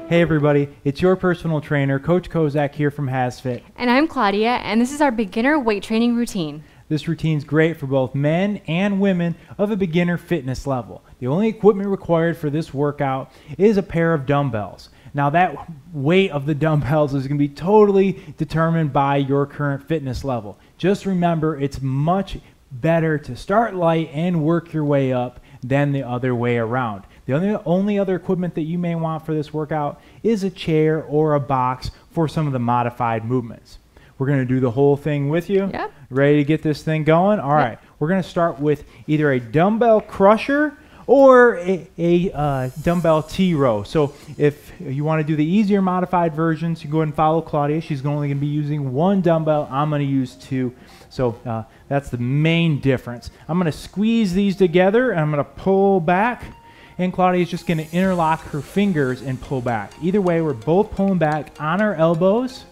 Hey everybody, it's your personal trainer, Coach Kozak here from HASfit. And I'm Claudia, and this is our beginner weight training routine. This routine's great for both men and women of a beginner fitness level. The only equipment required for this workout is a pair of dumbbells. Now that weight of the dumbbells is going to be totally determined by your current fitness level. Just remember, it's much better to start light and work your way up than the other way around. The only other equipment that you may want for this workout is a chair or a box for some of the modified movements. We're going to do the whole thing with you. Yep. Ready to get this thing going? All right. We're going to start with either a dumbbell crusher or a dumbbell T-row. So if you want to do the easier modified versions, you go ahead and follow Claudia. She's only going to be using one dumbbell. I'm going to use two. So that's the main difference. I'm going to squeeze these together, and I'm going to pull back. And Claudia is just going to interlock her fingers and pull back. Either way, we're both pulling back on our elbows,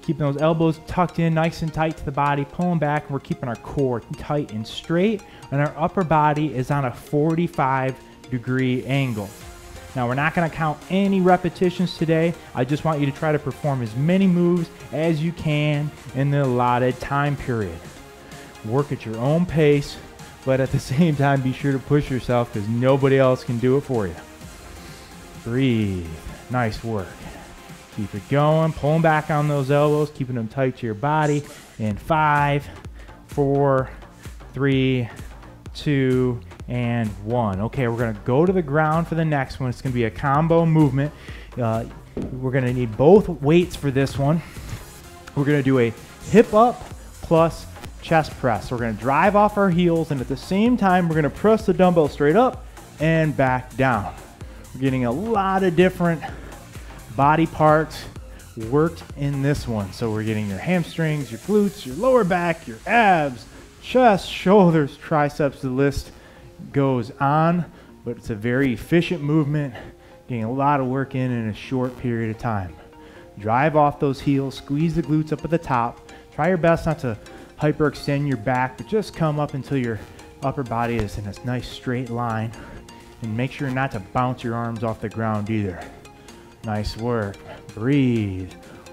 keeping those elbows tucked in nice and tight to the body, pulling back, and we're keeping our core tight and straight, and our upper body is on a 45-degree angle. Now, we're not going to count any repetitions today. I just want you to try to perform as many moves as you can in the allotted time period. Work at your own pace, but at the same time, be sure to push yourself because nobody else can do it for you. Breathe. Nice work. Keep it going. Pulling back on those elbows, keeping them tight to your body. In 5, 4, 3, 2, and 1. Okay, we're going to go to the ground for the next one. It's going to be a combo movement. We're going to need both weights for this one. We're going to do a hip up plus chest press. We're going to drive off our heels, and at the same time, we're going to press the dumbbell straight up and back down. We're getting a lot of different body parts worked in this one. So we're getting your hamstrings, your glutes, your lower back, your abs, chest, shoulders, triceps. The list goes on, but it's a very efficient movement, getting a lot of work in a short period of time. Drive off those heels, squeeze the glutes up at the top. Try your best not to hyperextend your back, but just come up until your upper body is in this nice straight line, and make sure not to bounce your arms off the ground either. Nice work. Breathe.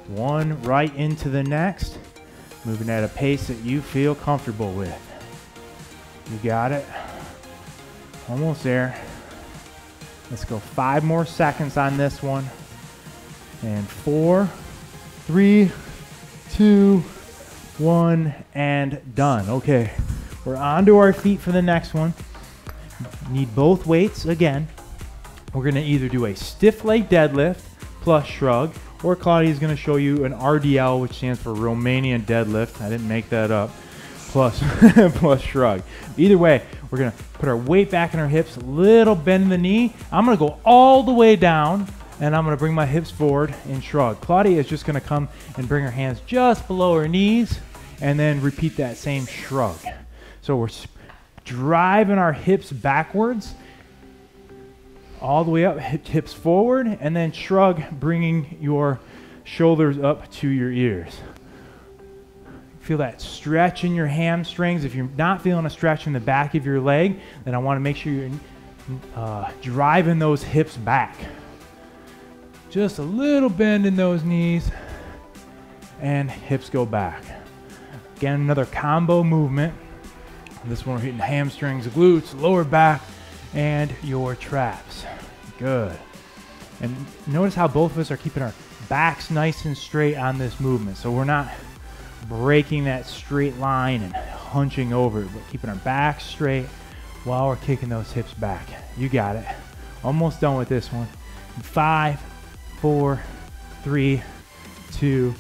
One right into the next, moving at a pace that you feel comfortable with. You got it. Almost there. Let's go 5 more seconds on this one. And 4, 3, 2, 1, and done. Okay, we're onto our feet for the next one. Need both weights again. We're going to either do a stiff leg deadlift plus shrug, or Claudia is going to show you an RDL, which stands for Romanian deadlift. I didn't make that up. Plus, plus shrug. Either way, we're going to put our weight back in our hips, a little bend in the knee. I'm going to go all the way down, and I'm going to bring my hips forward and shrug. Claudia is just going to come and bring her hands just below her knees, and then repeat that same shrug. So we're driving our hips backwards, all the way up, hips forward, and then shrug, bringing your shoulders up to your ears. Feel that stretch in your hamstrings. If you're not feeling a stretch in the back of your leg, then I want to make sure you're driving those hips back. Just a little bend in those knees, and hips go back. Again, another combo movement. This one we're hitting hamstrings, glutes, lower back, and your traps. Good. And notice how both of us are keeping our backs nice and straight on this movement. So we're not breaking that straight line and hunching over, but keeping our back straight while we're kicking those hips back. You got it. Almost done with this one. 5, 4, 3, 2,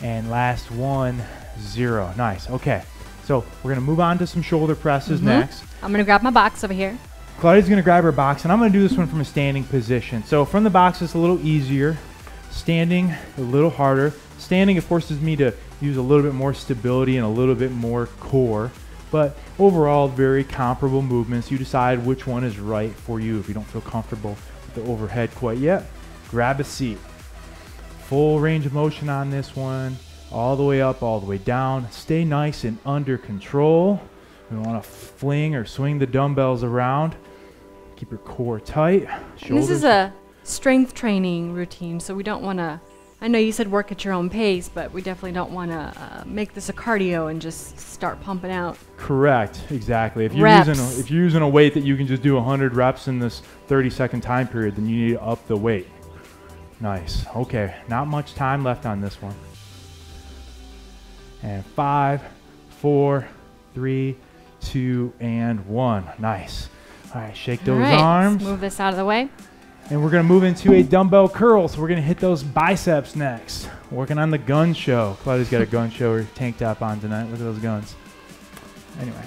and last one, 0. Nice. Okay. So we're going to move on to some shoulder presses next. I'm going to grab my box over here. Claudia's going to grab her box, and I'm going to do this one from a standing position. So from the box, it's a little easier. Standing, a little harder. Standing, it forces me to use a little bit more stability and a little bit more core. But overall, very comparable movements. You decide which one is right for you. If you don't feel comfortable with the overhead quite yet, grab a seat. Full range of motion on this one. All the way up, all the way down. Stay nice and under control. We don't want to fling or swing the dumbbells around. Keep your core tight. This is a strength training routine, so we don't want to, I know you said work at your own pace, but we definitely don't want to make this a cardio and just start pumping out. Correct, exactly. If you're using a weight that you can just do 100 reps in this 30-second time period, then you need to up the weight. Nice. Okay, not much time left on this one. And 5, 4, 3, 2, and 1. Nice. All right, shake those arms. Let's move this out of the way. And we're going to move into a dumbbell curl. So we're going to hit those biceps next. Working on the gun show. Claudia's got a gun show or tank top on tonight. Look at those guns. Anyway,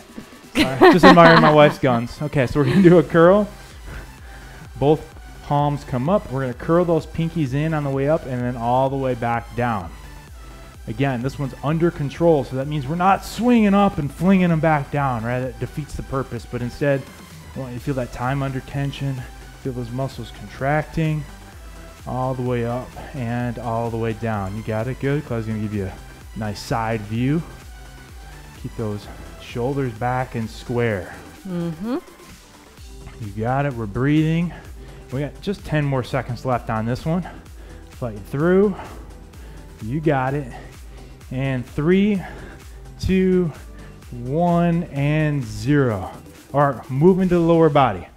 just admiring my wife's guns. Okay, so we're going to do a curl. Both palms come up. We're going to curl those pinkies in on the way up and then all the way back down. Again, this one's under control, so that means we're not swinging up and flinging them back down, right? That defeats the purpose, but instead, I want you to feel that time under tension. Feel those muscles contracting all the way up and all the way down. You got it? Good. Claudia's going to give you a nice side view. Keep those shoulders back and square. You got it. We're breathing. We got just 10 more seconds left on this one. Fight through. You got it. And 3, 2, 1, and 0. All right, move into the lower body.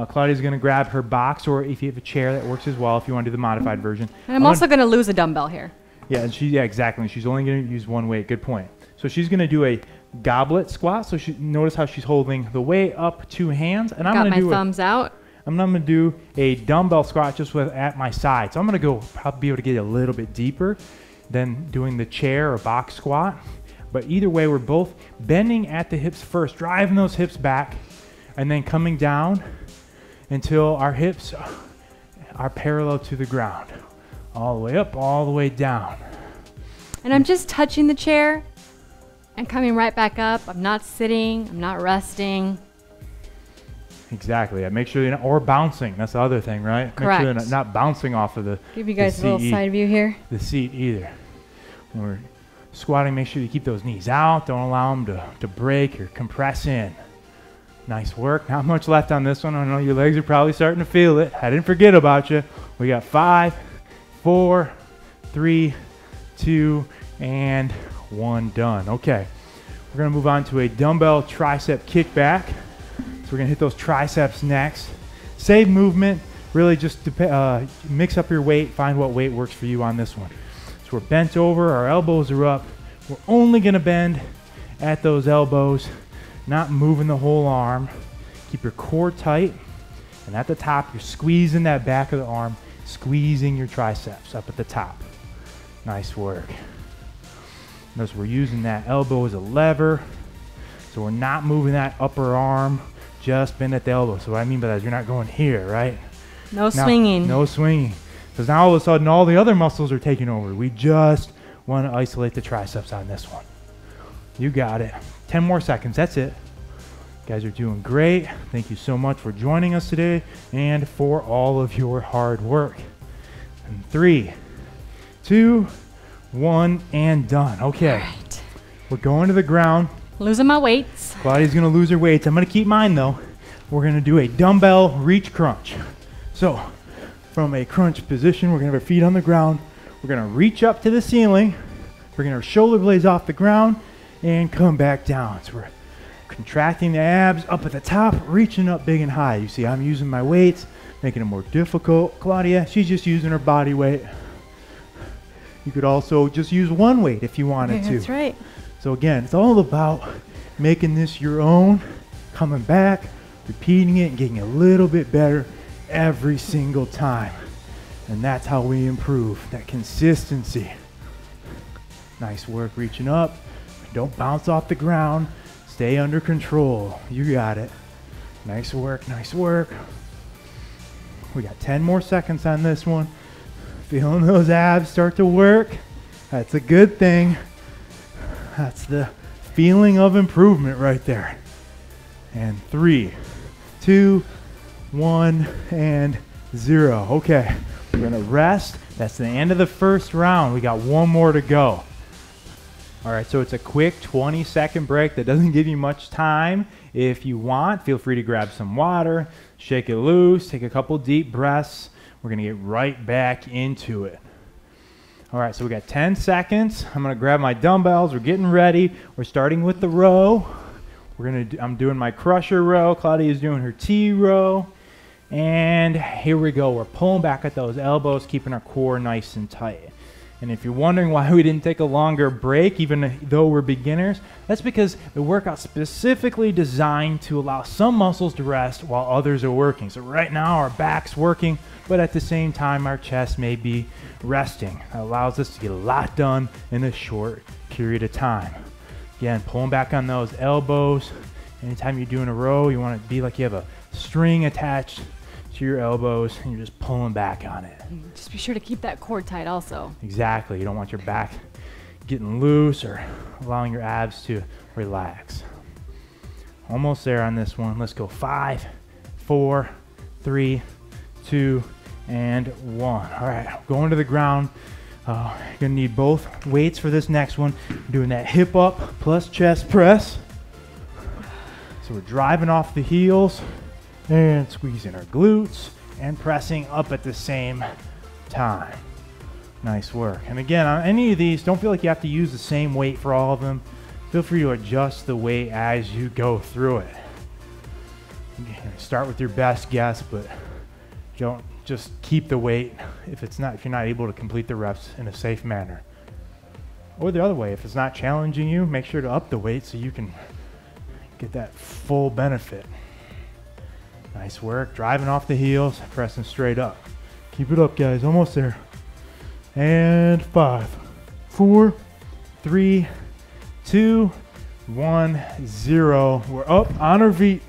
Claudia's going to grab her box, or if you have a chair, that works as well if you want to do the modified version. And I'm also going to lose a dumbbell here. Yeah, exactly. She's only going to use one weight. Good point. So she's going to do a goblet squat. So notice how she's holding the weight up, 2 hands. And I'm going to do thumbs out. I'm going to do a dumbbell squat just at my side. So I'm going to go probably be able to get a little bit deeper than doing the chair or box squat. But either way, we're both bending at the hips first, driving those hips back, and then coming down until our hips are parallel to the ground. All the way up, all the way down. And I'm just touching the chair and coming right back up. I'm not sitting, I'm not resting. Exactly. Make sure you're not, or bouncing. That's the other thing, right? Correct. Make sure you're not bouncing off of the Give you guys a little side view here. The seat either. When we're squatting, make sure you keep those knees out. Don't allow them to break or compress in. Nice work. Not much left on this one. I know your legs are probably starting to feel it. I didn't forget about you. We got 5, 4, 3, 2, and 1 done. Okay. We're going to move on to a dumbbell tricep kickback. So we're going to hit those triceps next. Same movement. Really just mix up your weight. Find what weight works for you on this one. So we're bent over. Our elbows are up. We're only going to bend at those elbows, not moving the whole arm. Keep your core tight. And at the top, you're squeezing that back of the arm, squeezing your triceps up at the top. Nice work. Notice we're using that elbow as a lever. So we're not moving that upper arm, just bend at the elbow. So what I mean by that is you're not going here, right? No swinging. No swinging. Because now all of a sudden all the other muscles are taking over. We just want to isolate the triceps on this one. You got it. 10 more seconds. That's it. You guys are doing great. Thank you so much for joining us today and for all of your hard work. And 3, 2, 1, and done. Okay. All right. We're going to the ground. Losing my weights. Claudia's going to lose her weights. I'm going to keep mine, though. We're going to do a dumbbell reach crunch. So from a crunch position, we're going to have our feet on the ground. We're going to reach up to the ceiling. We're going to have our shoulder blades off the ground and come back down. So we're contracting the abs up at the top, reaching up big and high. You see, I'm using my weights, making it more difficult. Claudia, she's just using her body weight. You could also just use one weight if you wanted to. That's right. So again, it's all about making this your own, coming back, repeating it, and getting a little bit better every single time. And that's how we improve, that consistency. Nice work reaching up. Don't bounce off the ground. Stay under control. You got it. Nice work, nice work. We got 10 more seconds on this one. Feeling those abs start to work. That's a good thing. That's the feeling of improvement right there. And 3, 2, 1, and 0. Okay, we're gonna rest. That's the end of the first round. We got one more to go. All right, so it's a quick 20-second break that doesn't give you much time. If you want, feel free to grab some water, shake it loose, take a couple deep breaths. we're going to get right back into it. All right, so we got 10 seconds. I'm going to grab my dumbbells. We're getting ready. We're starting with the row. I'm doing my crusher row. Claudia's doing her T row. And here we go. We're pulling back at those elbows, keeping our core nice and tight. And if you're wondering why we didn't take a longer break, even though we're beginners, that's because the workout's specifically designed to allow some muscles to rest while others are working. So right now our back's working, but at the same time our chest may be resting. That allows us to get a lot done in a short period of time. Again, pulling back on those elbows. Anytime you're doing a row, you want it to be like you have a string attached to your elbows and you're just pulling back on it. Just be sure to keep that core tight also. Exactly. You don't want your back getting loose or allowing your abs to relax. Almost there on this one. Let's go 5, 4, 3, 2, and 1. All right, going to the ground. You're gonna need both weights for this next one. Doing that hip up plus chest press. So we're driving off the heels and squeezing our glutes and pressing up at the same time. Nice work. And again, on any of these, don't feel like you have to use the same weight for all of them. Feel free to adjust the weight as you go through it. Start with your best guess, but don't just keep the weight if you're not able to complete the reps in a safe manner. Or the other way, if it's not challenging you, make sure to up the weight so you can get that full benefit. Nice work. Driving off the heels, pressing straight up. Keep it up, guys. Almost there. And 5, 4, 3, 2, 1, 0. We're up on our feet.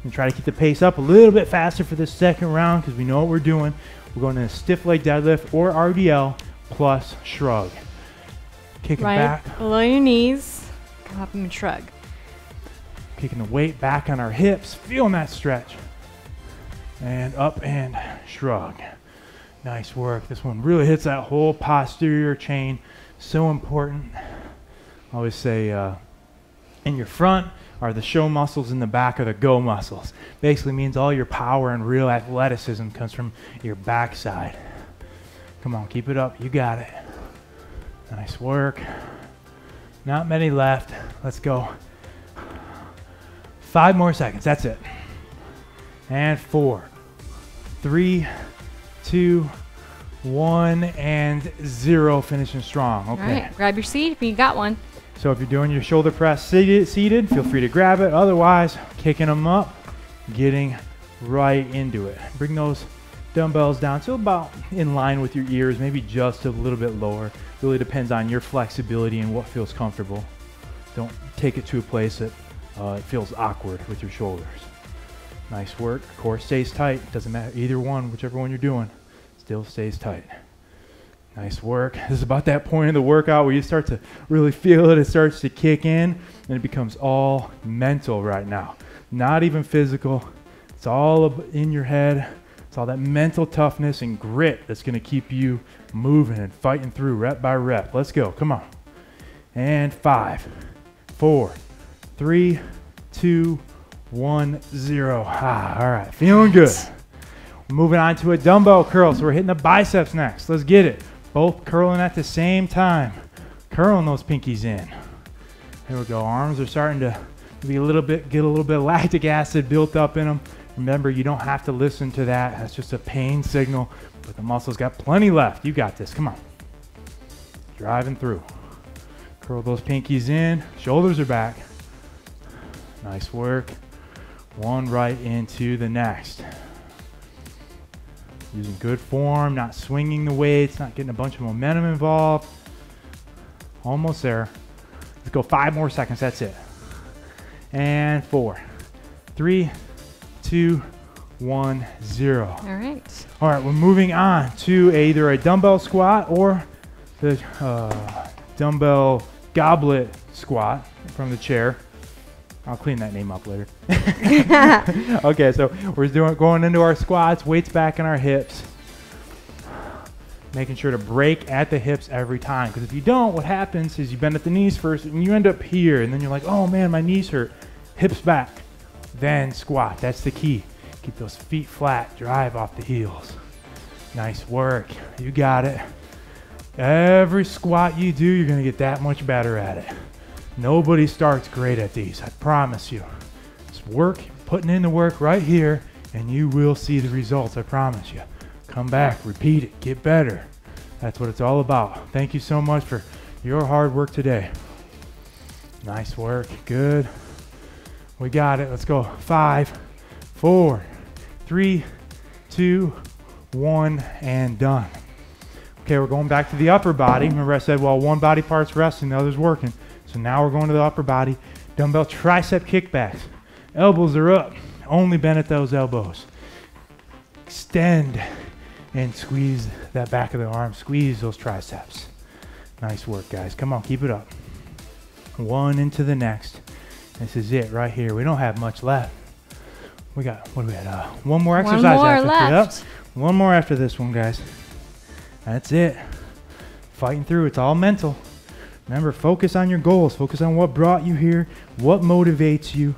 And try to keep the pace up a little bit faster for this second round because we know what we're doing. We're going to a stiff leg deadlift or RDL plus shrug. Kicking back. Below your knees. Come up and shrug. Kicking the weight back on our hips, feeling that stretch. And up and shrug. Nice work. This one really hits that whole posterior chain. So important. I always say in your front are the show muscles, in the back are the go muscles. Basically means all your power and real athleticism comes from your backside. Come on, keep it up. You got it. Nice work. Not many left. Let's go. 5 more seconds. That's it. And 4, 3, 2, 1, and 0. Finishing strong. Okay. All right. Grab your seat if you got one. So if you're doing your shoulder press seated, feel free to grab it. Otherwise, kicking them up, getting right into it. Bring those dumbbells down to about in line with your ears, maybe just a little bit lower. Really depends on your flexibility and what feels comfortable. Don't take it to a place that it feels awkward with your shoulders. Nice work. Core stays tight. Doesn't matter either one, whichever one you're doing, still stays tight. Nice work. This is about that point in the workout where you start to really feel it. It starts to kick in, and it becomes all mental right now. Not even physical. It's all in your head. It's all that mental toughness and grit that's going to keep you moving and fighting through rep by rep. Let's go. Come on. And 5, 4, 3, 2, 1, 0. All right. Feeling good. Moving on to a dumbbell curl. So we're hitting the biceps next. Let's get it. Both curling at the same time. Curling those pinkies in. There we go. Arms are starting to get a little bit of lactic acid built up in them. Remember, you don't have to listen to that. That's just a pain signal. But the muscle's got plenty left. You got this. Come on. Driving through. Curl those pinkies in. Shoulders are back. Nice work. One right into the next. Using good form, not swinging the weights, not getting a bunch of momentum involved. Almost there. Let's go 5 more seconds. That's it. And 4, 3, 2, 1, 0. All right. All right, we're moving on to either a dumbbell squat or the dumbbell goblet squat from the chair. I'll clean that name up later. Okay, so we're going into our squats, weights back in our hips. Making sure to break at the hips every time. Because if you don't, what happens is you bend at the knees first and you end up here. And then you're like, oh man, my knees hurt. Hips back. Then squat. That's the key. Keep those feet flat. Drive off the heels. Nice work. You got it. Every squat you do, you're going to get that much better at it. Nobody starts great at these, I promise you. Just work, putting in the work right here, and you will see the results, I promise you. Come back, repeat it, get better. That's what it's all about. Thank you so much for your hard work today. Nice work, good. We got it, let's go. 5, 4, 3, 2, 1, and done. Okay, we're going back to the upper body. Remember I said, well, one body part's resting, the other's working. So now we're going to the upper body. Dumbbell tricep kickbacks. Elbows are up. Only bend at those elbows. Extend and squeeze that back of the arm. Squeeze those triceps. Nice work, guys. Come on, keep it up. One into the next. This is it right here. We don't have much left. We got, what do we got? One more exercise after this. Yep. One more after this one, guys. That's it. Fighting through. It's all mental. Remember, focus on your goals. Focus on what brought you here, what motivates you,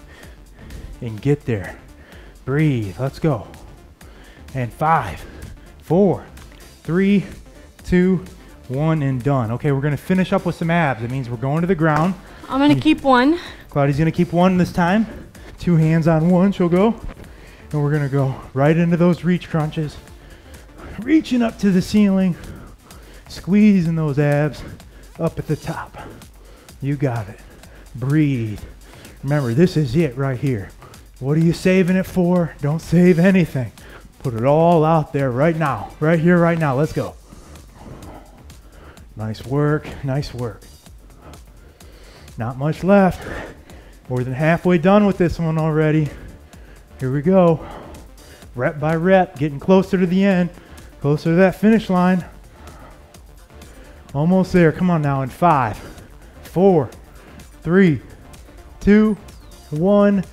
and get there. Breathe. Let's go. And 5, 4, 3, 2, 1, and done. Okay, we're going to finish up with some abs. That means we're going to the ground. I'm going to keep one. Claudia's going to keep one this time. 2 hands on one, she'll go. And we're going to go right into those reach crunches. Reaching up to the ceiling. Squeezing those abs up at the top. You got it. Breathe. Remember, this is it right here. What are you saving it for? Don't save anything. Put it all out there right now. Right here, right now. Let's go. Nice work. Nice work. Not much left. More than halfway done with this one already. Here we go. Rep by rep. Getting closer to the end. Closer to that finish line. Almost there. Come on now. In 5, 4, 3, 2, 1,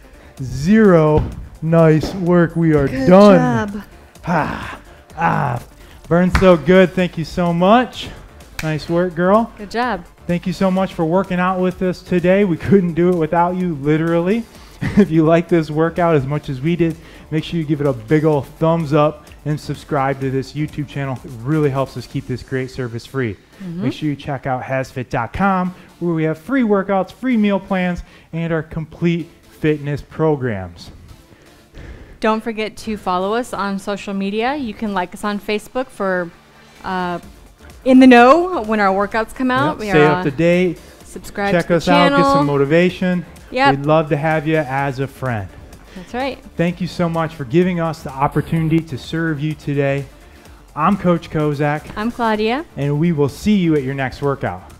0. Nice work. We are Good done. Job. Burns so good. Thank you so much. Nice work, girl. Good job. Thank you so much for working out with us today. We couldn't do it without you, literally. If you like this workout as much as we did, make sure you give it a big old thumbs up and subscribe to this YouTube channel. It really helps us keep this great service free. Make sure you check out HASfit.com, where we have free workouts, free meal plans, and our complete fitness programs. Don't forget to follow us on social media. You can like us on Facebook for in the know when our workouts come out. Yep, stay up to date. Subscribe Check to the us out, channel. get some motivation. Yep. We'd love to have you as a friend. That's right. Thank you so much for giving us the opportunity to serve you today. I'm Coach Kozak. I'm Claudia. And we will see you at your next workout.